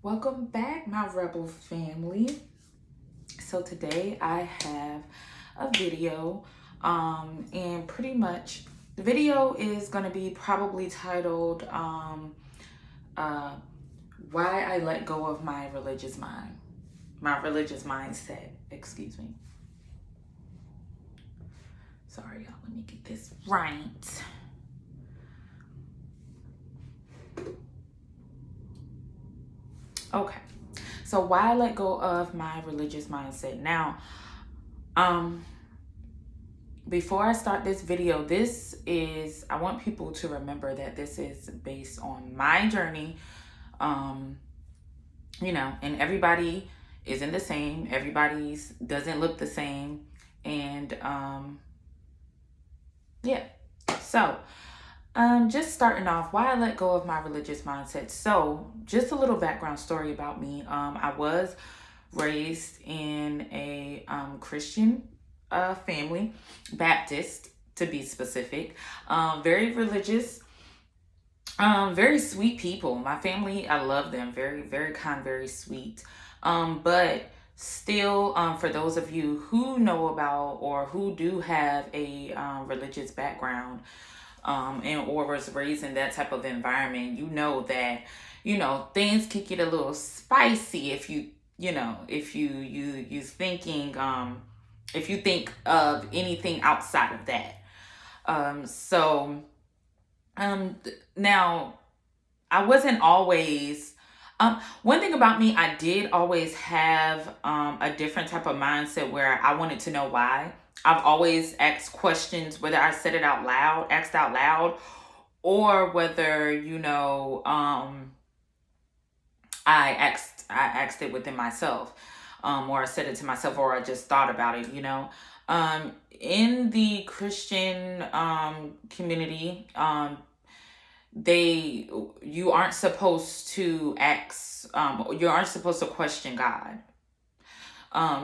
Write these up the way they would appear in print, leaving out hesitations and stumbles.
Welcome back, my Rebel family. So today I have a video, and pretty much the video is going to be probably titled uh, "Why I Let Go of My Religious Religious Mindset." Excuse me. Sorry, y'all. Let me get this right. Okay. So why I let go of my religious mindset. Now, um, before I start this video, I want people to remember that this is based on my journey. Um, and everybody isn't the same. Everybody's doesn't look the same. And yeah. So, just starting off, why I let go of my religious mindset. So, just a little background story about me. I was raised in a Christian family, Baptist to be specific. Very religious, very sweet people. My family, I love them. Very, very kind, very sweet. But still, for those of you who know about or who do have a religious background, and or was raised in that type of environment, you know that things could get a little spicy if you thinking if you think of anything outside of that. So now I wasn't always one thing about me, I did always have a different type of mindset where I wanted to know why. I've always asked questions, whether I said it asked out loud, or whether I asked it within myself, or I said it to myself, or I just thought about it. In the Christian community, they you aren't supposed to you aren't supposed to question God.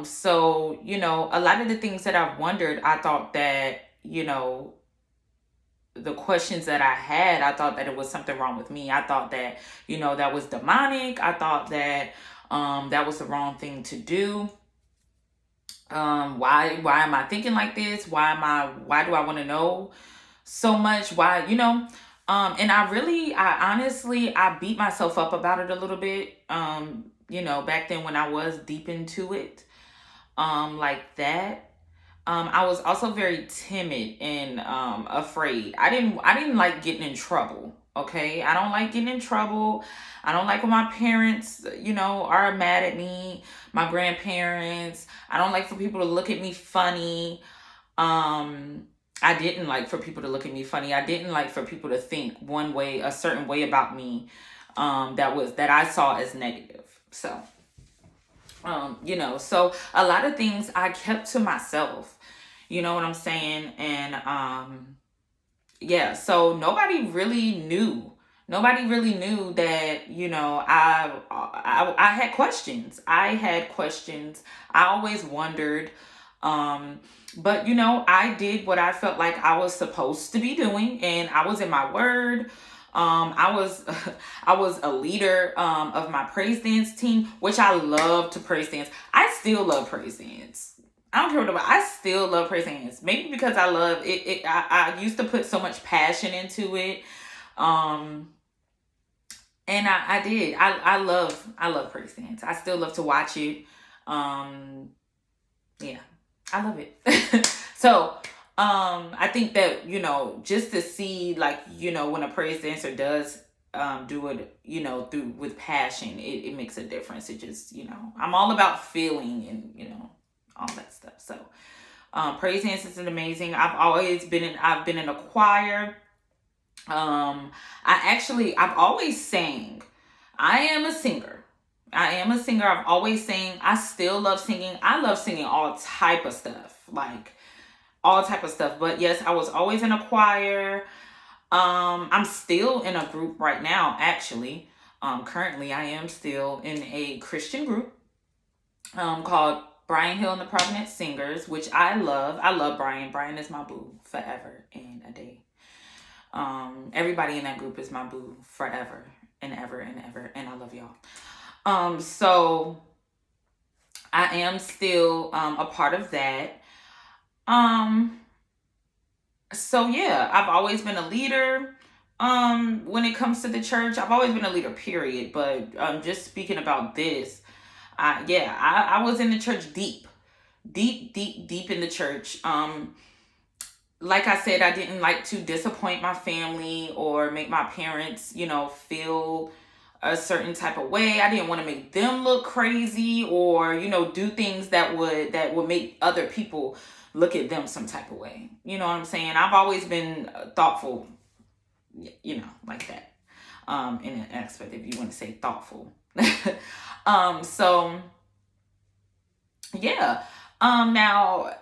So a lot of the things that I've wondered, I thought that the questions that I had, I thought that it was something wrong with me. I thought that that was demonic. I thought that that was the wrong thing to do. Why am I thinking like this? Why do I want to know so much? Why, and I honestly, I beat myself up about it a little bit. Back then when I was deep into it, like that. I was also very timid and afraid. I didn't like getting in trouble. Okay, I don't like getting in trouble. I don't like when my parents, are mad at me. My grandparents. I don't like for people to look at me funny. I didn't like for people to look at me funny. I didn't like for people to think one way, a certain way about me, that I saw as negative. So a lot of things I kept to myself. You know what I'm saying? And yeah, so nobody really knew that, I had questions. I always wondered. But I did what I felt like I was supposed to be doing, and I was in my word. I was I was a leader of my praise dance team, which I love to praise dance. I still love praise dance. I don't care what about. I still love praise dance. Maybe because I love it. I used to put so much passion into it, um, and I did. I love praise dance. I still love to watch it. Um, yeah, I love it. So, I think that, just to see, like, when a praise dancer does do it, through with passion, it makes a difference. It just, I'm all about feeling and, all that stuff. So, praise dance is amazing. I've been in a choir. I've always sang. I am a singer. I've always sang. I still love singing. I love singing all type of stuff, like all type of stuff. But yes, I was always in a choir. I'm still in a group right now, actually. Currently I am still in a Christian group called Brian Hill and the Providence Singers, which I love. I love Brian. Brian is my boo forever and a day. Everybody in that group is my boo forever and ever and ever, and I love y'all. So I am still a part of that. Um, so yeah, I've always been a leader. When it comes to the church, I've always been a leader, period. But just speaking about this, I was in the church deep, deep, deep, deep in the church. Like I said, I didn't like to disappoint my family or make my parents, feel a certain type of way. I didn't want to make them look crazy or, do things that would make other people look at them some type of way. You know what I'm saying? I've always been thoughtful, like that. In an aspect, if you want to say thoughtful. So yeah. Now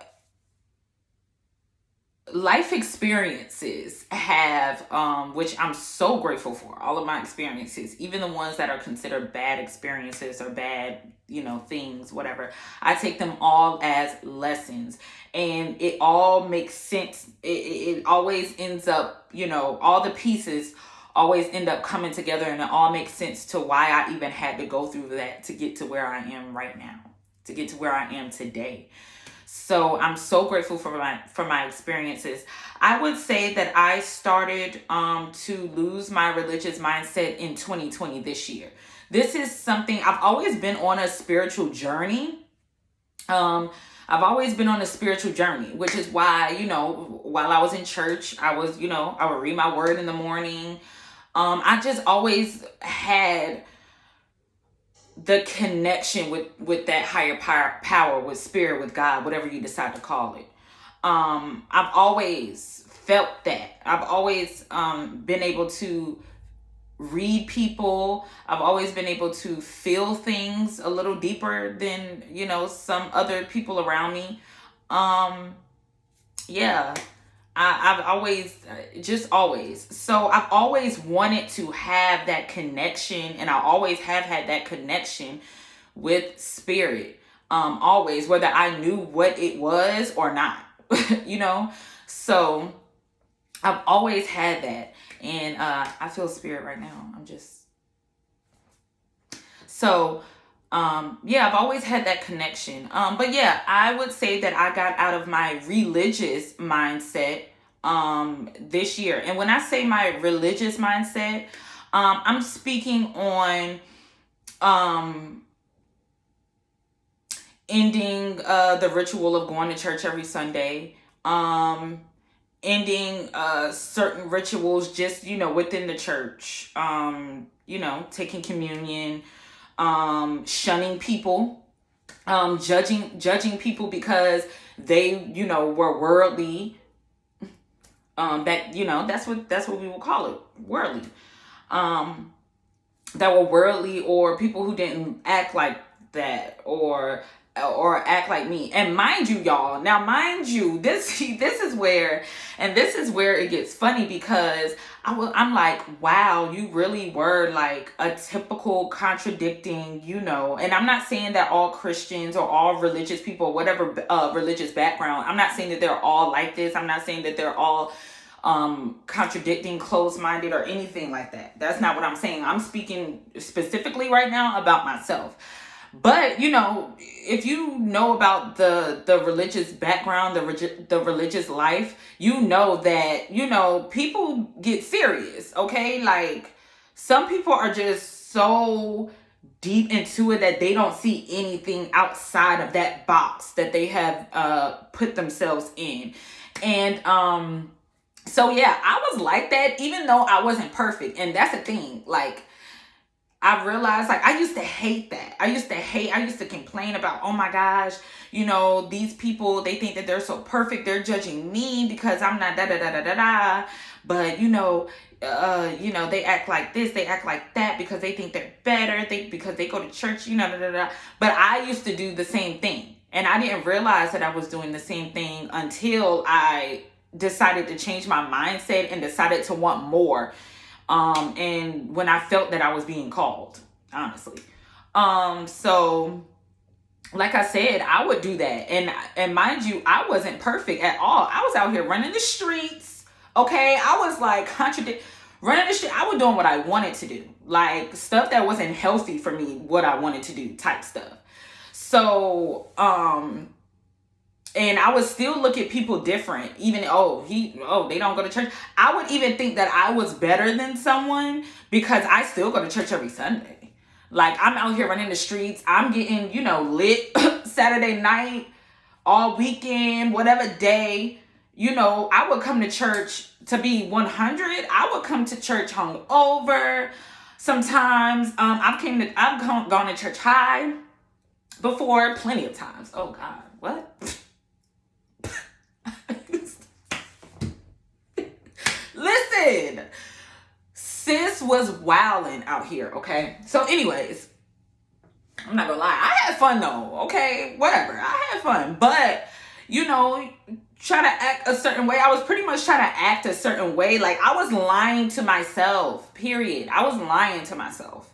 life experiences have which I'm so grateful for, all of my experiences, even the ones that are considered bad experiences or bad, things, whatever. I take them all as lessons, and it all makes sense. It always ends up, all the pieces always end up coming together, and it all makes sense to why I even had to go through that to get to where I am right now, to get to where I am today. So I'm so grateful for my experiences. I would say that I started to lose my religious mindset in 2020, this year. This is something I've always been on a spiritual journey. Um, I've always been on a spiritual journey, which is why, while I was in church, I would read my word in the morning. I just always had the connection with that higher power, with spirit, with God, whatever you decide to call it. I've always felt that. I've always been able to read people. I've always been able to feel things a little deeper than, some other people around me. Um, yeah. I've always, just always. So I've always wanted to have that connection, and I always have had that connection with spirit. Always, whether I knew what it was or not, you know. So I've always had that, and I feel spirit right now. So yeah, I've always had that connection. But yeah, I would say that I got out of my religious mindset this year. And when I say my religious mindset, I'm speaking on um ending the ritual of going to church every Sunday. Ending certain rituals just, within the church. Taking communion, shunning people, judging people because they, were worldly. That's what we will call it, worldly. Um, that were worldly, or people who didn't act like that, or act like me. And mind you, y'all, now mind you, this is where it gets funny, because I'm like, wow, you really were like a typical contradicting, and I'm not saying that all Christians or all religious people, whatever religious background, I'm not saying that they're all like this. I'm not saying that they're all contradicting, closed-minded, or anything like that. That's not what I'm saying. I'm speaking specifically right now about myself. But if you know about the religious background, the religious life, that people get serious. Okay, like some people are just so deep into it that they don't see anything outside of that box that they have put themselves in. And so yeah, I was like that, even though I wasn't perfect. And that's the thing, like, I realized, like, I used to hate that. I used to complain about, oh my gosh, these people, they think that they're so perfect. They're judging me because I'm not da da da da da da. But they act like this, they act like that because they think they're better. Because they go to church, da da da. But I used to do the same thing, and I didn't realize that I was doing the same thing until I decided to change my mindset and decided to want more. And when I felt that I was being called, honestly. So like I said, I would do that. And mind you, I wasn't perfect at all. I was out here running the streets. Okay. I was like running the street. I was doing what I wanted to do. like stuff that wasn't healthy for me, what I wanted to do type stuff. So, and I would still look at people different, even, they don't go to church. I would even think that I was better than someone because I still go to church every Sunday. Like, I'm out here running the streets. I'm getting, lit Saturday night, all weekend, whatever day. I would come to church to be 100. I would come to church hungover. Sometimes I've gone to church high before, plenty of times. Oh God, what? Listen, sis was wilding out here, okay? So anyways, I'm not gonna lie, I had fun though, okay? Whatever, I had fun. But, try to act a certain way. I was pretty much trying to act a certain way. Like, I was lying to myself, period. I was lying to myself.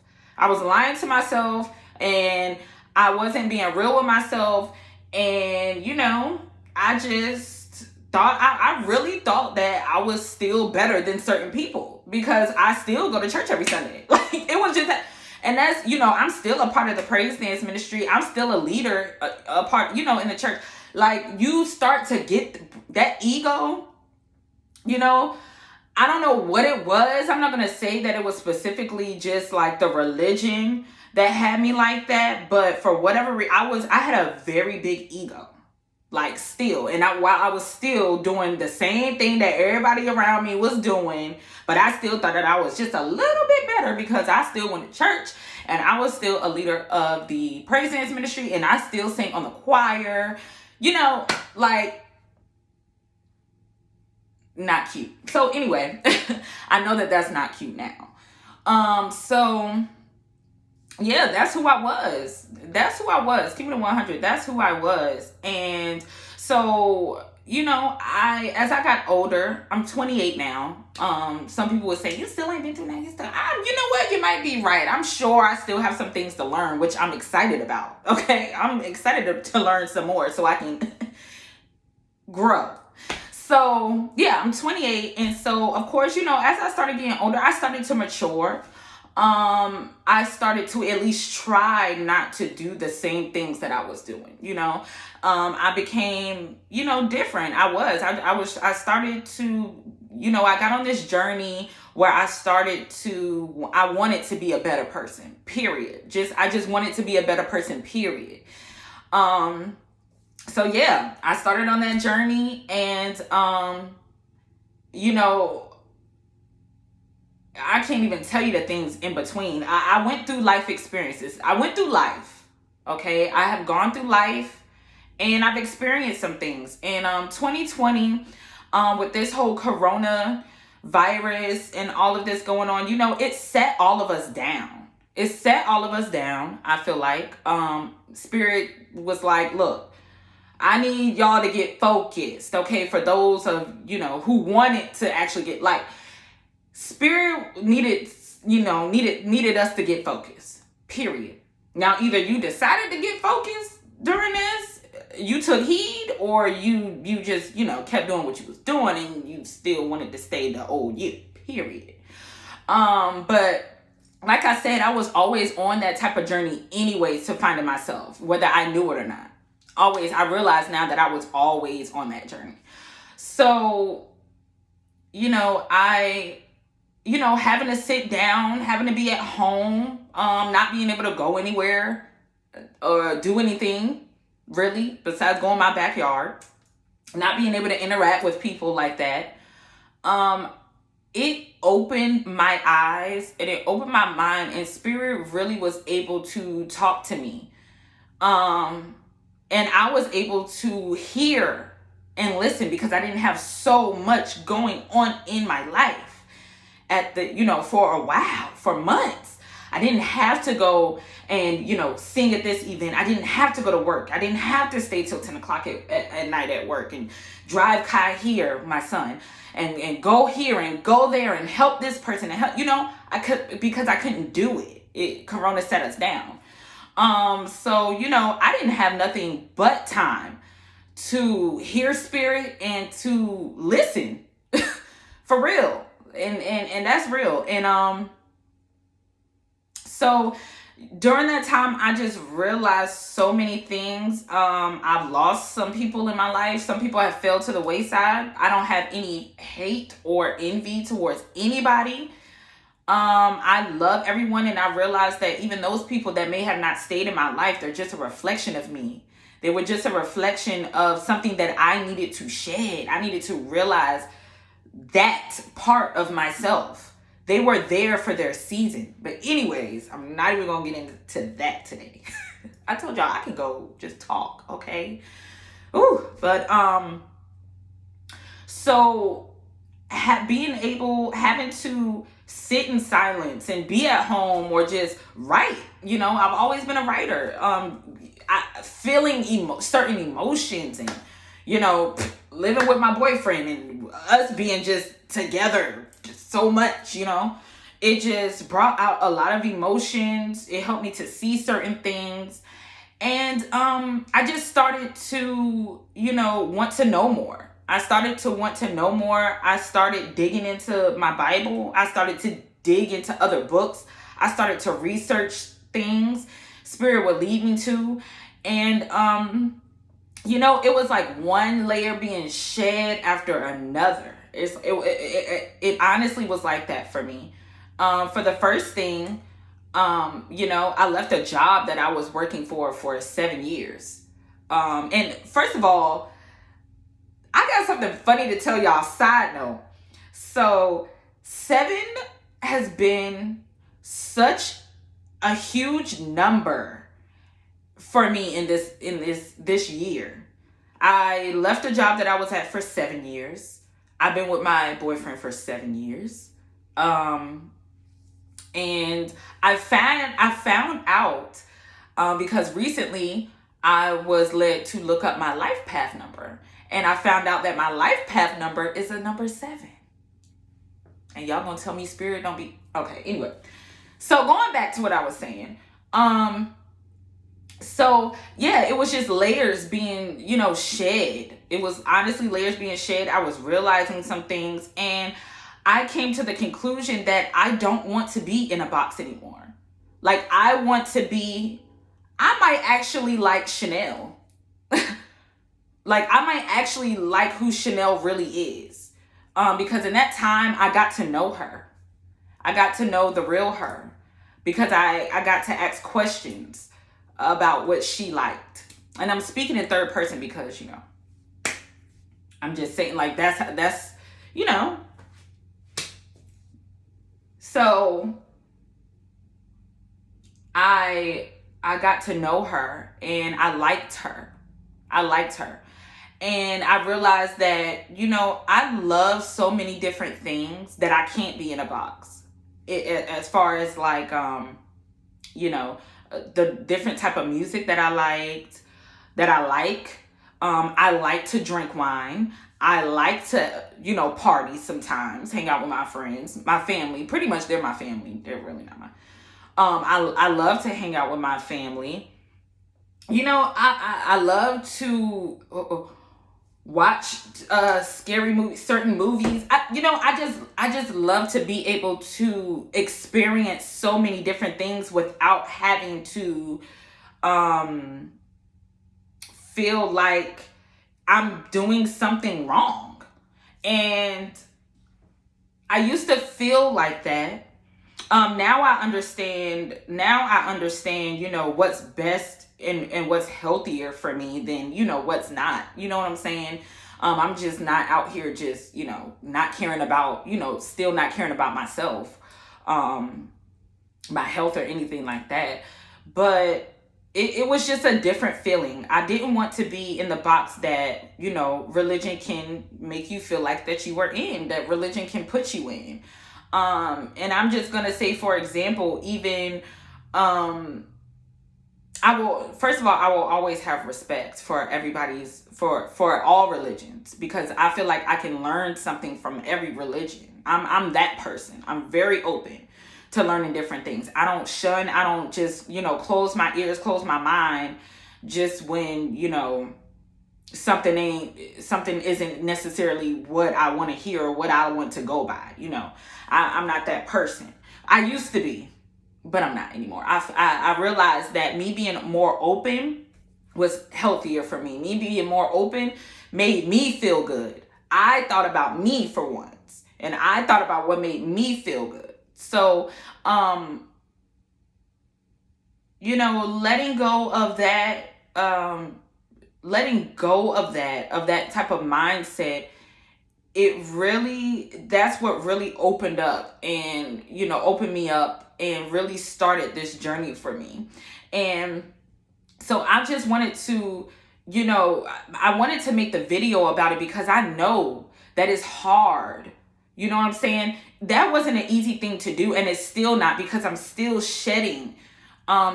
And I wasn't being real with myself. And, I just thought, I really thought that I was still better than certain people because I still go to church every Sunday. Like, it was just that. And that's, I'm still a part of the praise dance ministry. I'm still a leader, a part, in the church. Like, you start to get that ego, I don't know what it was. I'm not going to say that it was specifically just like the religion that had me like that. But for whatever reason, I had a very big ego. Like, still. And while I was still doing the same thing that everybody around me was doing, but I still thought that I was just a little bit better because I still went to church and I was still a leader of the praise dance ministry and I still sang on the choir, like, not cute. So anyway, I know that that's not cute now. So yeah, that's who I was. Keeping it 100. That's who I was. And so, as I got older, I'm 28 now. Some people would say, you still ain't been through that. You know what? You might be right. I'm sure I still have some things to learn, which I'm excited about. Okay. I'm excited to learn some more so I can grow. So yeah, I'm 28. And so, of course, as I started getting older, I started to mature. I started to at least try not to do the same things that I was doing, I became, different. I started to, I got on this journey where I wanted to be a better person, period. I just wanted to be a better person, period. So yeah, I started on that journey and, I can't even tell you the things in between. I went through life experiences. I went through life. Okay. I have gone through life and I've experienced some things. And 2020, with this whole corona virus and all of this going on, it set all of us down. I feel like Spirit was like, look, I need y'all to get focused. Okay. For those of, who wanted to actually get, like, Spirit needed us to get focused, period. Now, either you decided to get focused during this, you took heed, or you just, kept doing what you was doing and you still wanted to stay the old you, period. But like I said, I was always on that type of journey anyways to finding myself, whether I knew it or not. Always, I realize now that I was always on that journey. So, having to sit down, having to be at home, not being able to go anywhere or do anything really besides go in my backyard, not being able to interact with people like that. It opened my eyes and it opened my mind, and Spirit really was able to talk to me. And I was able to hear and listen because I didn't have so much going on in my life for a while, for months. I didn't have to go and, sing at this event. I didn't have to go to work. I didn't have to stay till 10 o'clock at night at work and drive Kai here, my son, and go here and go there and help this person and help, because I couldn't do it. Corona set us down. So, I didn't have nothing but time to hear Spirit and to listen for real. And that's real. And, So during that time, I just realized so many things. I've lost some people in my life. Some people have fell to the wayside. I don't have any hate or envy towards anybody. I love everyone, and I realized that even those people that may have not stayed in my life, they're just a reflection of me. They were just a reflection of something that I needed to shed. I needed to realize that part of myself. They were there for their season. But anyways, I'm not even gonna get into that today. I told y'all I could go just talk, okay? Ooh, but so having to sit in silence and be at home or just write. I've always been a writer. Feeling certain emotions, and living with my boyfriend and us being just together just so much, it just brought out a lot of emotions. It helped me to see certain things, and I just started to want to know more. I started to want to know more. I started digging into my Bible. I started to dig into other books. I started to research things Spirit would lead me to. And, it was like one layer being shed after another. It honestly was like that for me. For the first thing, I left a job that I was working for 7 years. And first of all, I got something funny to tell y'all. Side note. So 7 has been such a huge number for me in this year. I left a job that I was at for 7 years. I've been with my boyfriend for 7 years. And I found out because recently I was led to look up my life path number. And I found out that my life path number is a number 7. And y'all gonna tell me Spirit don't be... Okay, anyway. So going back to what I was saying. So yeah, it was just layers being, shed. It was honestly layers being shed. I was realizing some things. And I came to the conclusion that I don't want to be in a box anymore. Like, I might actually like Chanel. Like, I might actually like who Chanel really is. Because in that time, I got to know her. I got to know the real her. Because I got to ask questions about what she liked. And I'm speaking in third person because, I'm just saying, like, that's. So, I got to know her, and I liked her. And I realized that, I love so many different things that I can't be in a box. As far as like, the different type of music that I like. I like to drink wine. I like to, party sometimes, hang out with my friends, my family. Pretty much they're my family. They're really not mine. I love to hang out with my family. I love to watch scary movies, certain movies. I just love to be able to experience so many different things without having to feel like I'm doing something wrong. And I used to feel like that. Now I understand, what's best and what's healthier for me than, what's not. You know what I'm saying? I'm just not out here just, not caring about, still not caring about myself, my health or anything like that. But it was just a different feeling. I didn't want to be in the box that, religion can make you feel like that you were in, that religion can put you in. And I'm just going to say, for example, even, I will always have respect for for all religions, because I feel like I can learn something from every religion. I'm that person. I'm very open to learning different things. I don't shun. I don't just, close my ears, close my mind just when, something isn't necessarily what I want to hear or what I want to go by. I'm not that person. I used to be, but I'm not anymore. I realized that me being more open was healthier for me. Me being more open made me feel good. I thought about me for once, and I thought about what made me feel good. So, letting go of that, of that type of mindset, that's what really opened up and, opened me up and really started this journey for me. And so I just wanted to, I wanted to make the video about it because I know that it's hard. You know what I'm saying? That wasn't an easy thing to do, and it's still not, because I'm still shedding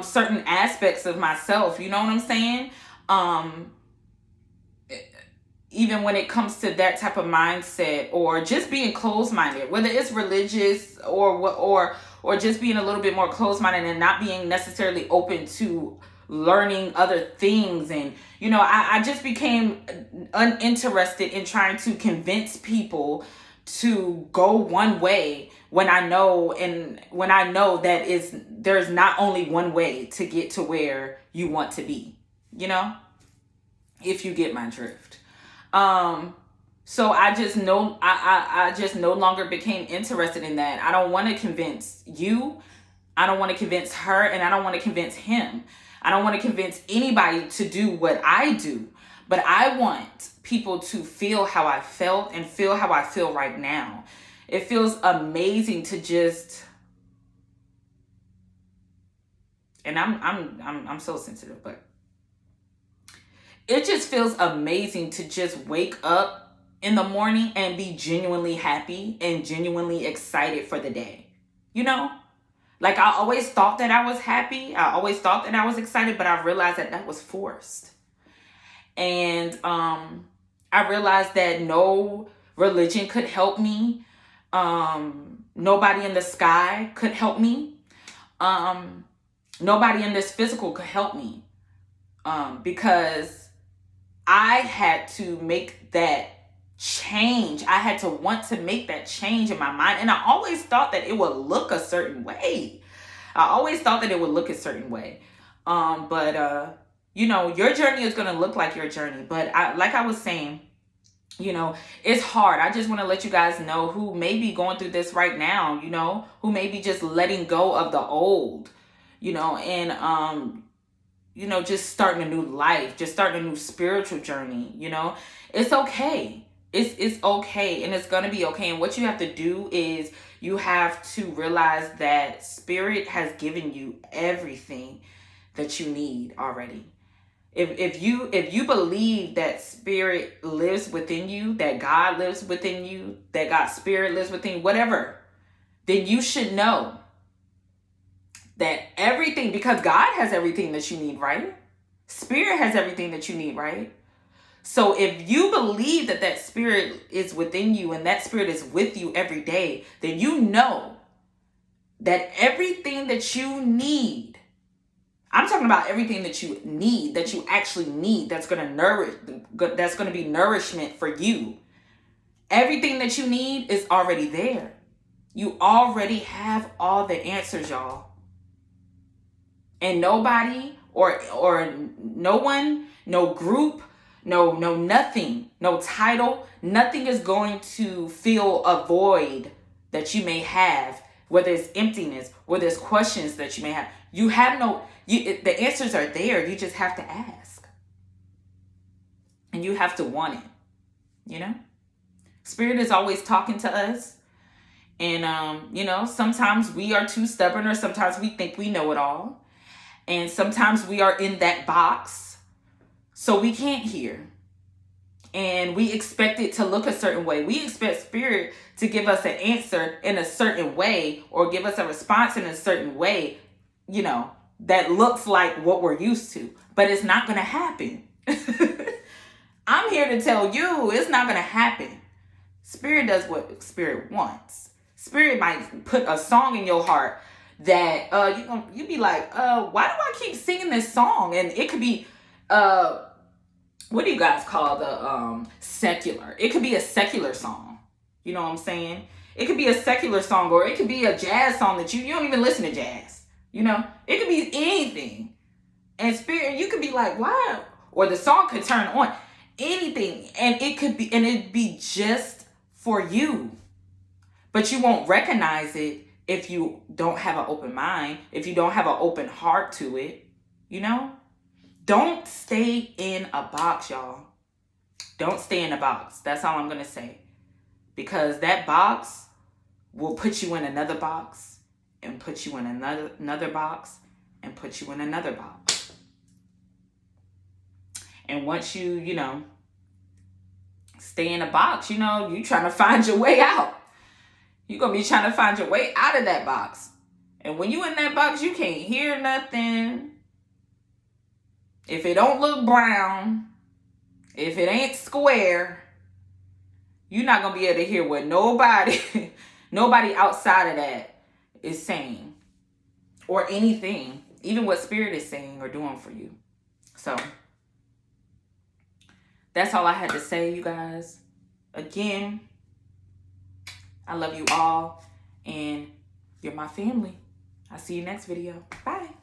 certain aspects of myself. You know what I'm saying? Even when it comes to that type of mindset, or just being closed-minded, whether it's religious or just being a little bit more closed-minded and not being necessarily open to learning other things. And I just became uninterested in trying to convince people to go one way when I know that there's not only one way to get to where you want to be, if you get my drift. So I just know, I just no longer became interested in that. I don't want to convince you. I don't want to convince her, and I don't want to convince him. I don't want to convince anybody to do what I do, but I want people to feel how I felt and feel how I feel right now. It feels amazing to just, and I'm so sensitive, but it just feels amazing to just wake up in the morning and be genuinely happy and genuinely excited for the day. Like, I always thought that I was happy. I always thought that I was excited, but I realized that was forced. And I realized that no religion could help me. Nobody in the sky could help me. Nobody in this physical could help me. Because I had to make that change. I had to want to make that change in my mind. And I always thought that it would look a certain way. But your journey is going to look like your journey. But like I was saying, it's hard. I just want to let you guys know who may be going through this right now, who may be just letting go of the old, and, just starting a new life, just starting a new spiritual journey. It's okay. It's okay, and it's going to be okay. And what you have to do is you have to realize that Spirit has given you everything that you need already. If you believe that Spirit lives within you, that God lives within you, that God's Spirit lives within you, whatever, then you should know that everything, because God has everything that you need, right? Spirit has everything that you need, right? So if you believe that Spirit is within you and that Spirit is with you every day, then you know that everything that you need, I'm talking about everything that you need, that you actually need, that's going to be nourishment for you. Everything that you need is already there. You already have all the answers, y'all. And nobody or no one, no group, no nothing, no title, nothing is going to fill a void that you may have, whether it's emptiness, whether it's questions that you may have. The answers are there. You just have to ask. And you have to want it, Spirit is always talking to us. And, sometimes we are too stubborn, or sometimes we think we know it all. And sometimes we are in that box, so we can't hear. And we expect it to look a certain way. We expect Spirit to give us an answer in a certain way, or give us a response in a certain way, that looks like what we're used to. But it's not going to happen. I'm here to tell you it's not going to happen. Spirit does what Spirit wants. Spirit might put a song in your heart that you be like, why do I keep singing this song? And it could be what do you guys call the secular? It could be a secular song. You know what I'm saying? It could be a secular song, or it could be a jazz song that you don't even listen to jazz. You know, it could be anything. And spirit, you could be like, wow. Or the song could turn on. Anything. And it'd be just for you. But you won't recognize it if you don't have an open mind, if you don't have an open heart to it. You know? Don't stay in a box, y'all. Don't stay in a box. That's all I'm going to say. Because that box will put you in another box and put you in another box and put you in another box. And once you know, stay in a box, you know, you trying to find your way out. You're going to be trying to find your way out of that box. And when you in that box, you can't hear nothing. If it don't look brown, if it ain't square, you're not going to be able to hear what nobody outside of that is saying. Or anything. Even what spirit is saying or doing for you. So, that's all I had to say, you guys. Again, I love you all. And you're my family. I'll see you next video. Bye.